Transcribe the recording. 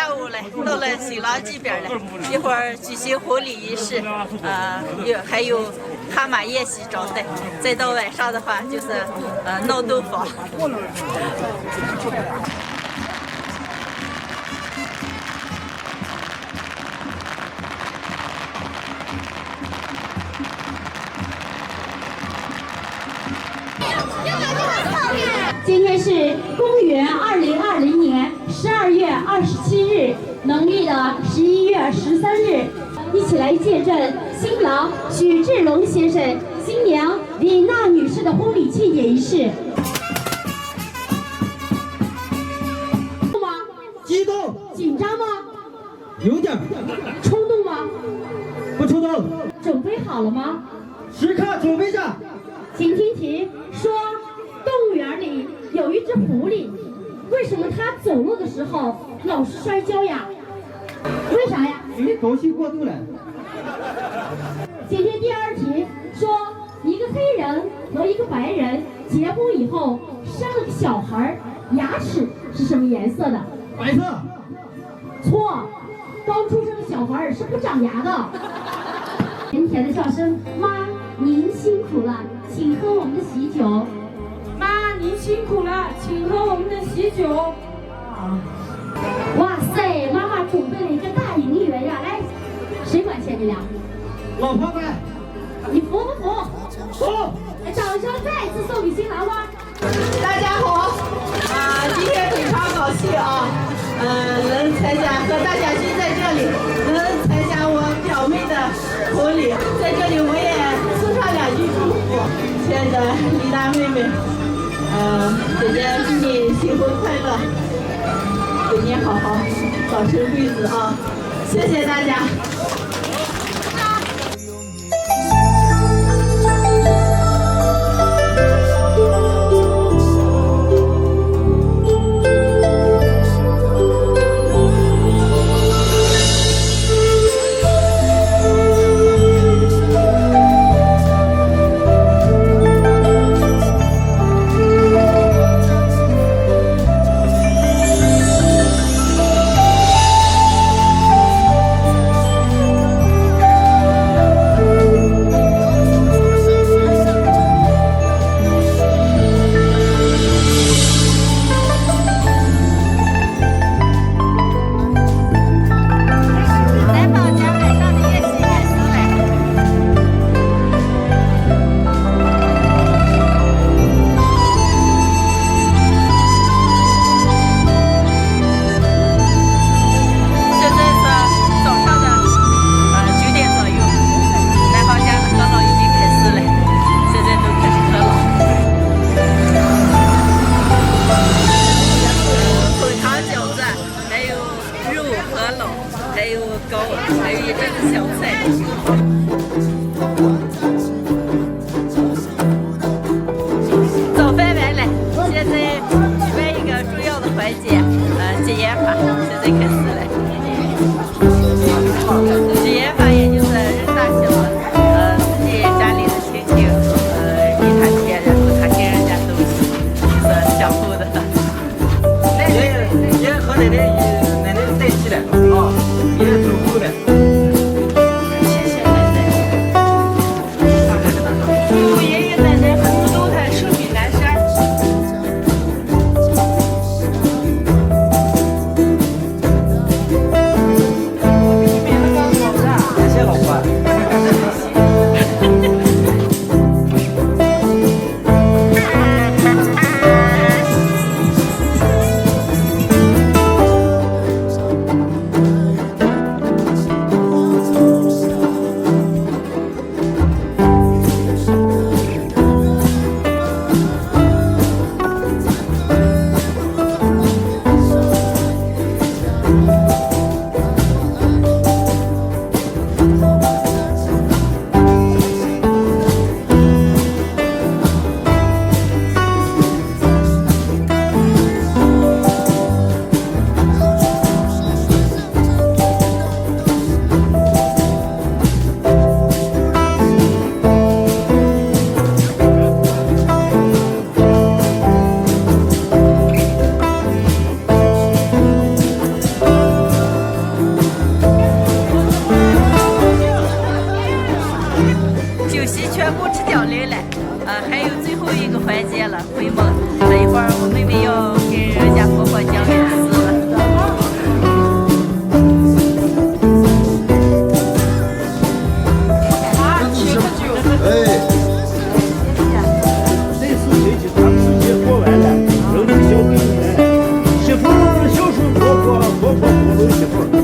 下午嘞，到了新郎这边嘞，一会儿举行婚礼仪式，还有蛤蟆宴席招待。再到晚上的话，就是闹洞房。今天是公元2020年12月27日，农历的11月13日，一起来见证新郎许志龙先生、新娘李娜女士的婚礼庆典仪式。激动？紧张吗？有点。冲动吗？不冲动。准备好了吗？时刻准备着。请听题说，动物园里有一只狐狸，为什么它走路的时候老是摔跤呀？为啥呀？因为高兴过度了。今天第二题说，一个黑人和一个白人结婚以后生了个小孩，牙齿是什么颜色的？白色。错，刚出生的小孩是不长牙的。甜甜的笑声，妈，您辛苦了，请喝我们的喜酒。妈，您辛苦了，请喝我们的喜酒。哇塞，妈妈准备了一个大银元呀！来，谁管钱？你俩？老婆管。你服不服？服。掌声再次送给新郎吧。大家好，今天非常高兴啊，能参加和大家聚在这里，能参加我表妹的婚礼，在这里我也送上2句祝福，亲爱的李娜妹妹，姐姐祝你新婚快乐，给你好好早生贵子啊！谢谢大家。还有一阵子小菜。早饭完了，现在举办一个重要的环节，接烟法，现在开始了。接烟法也就是认大小，自己家里的亲戚，给他钱，然后他给人家东西，就是相互的。爷和奶奶在一起了啊，爷走后的。谢谢奶奶。祝爷爷奶奶福都泰，寿比南山。感谢老婆。一会儿。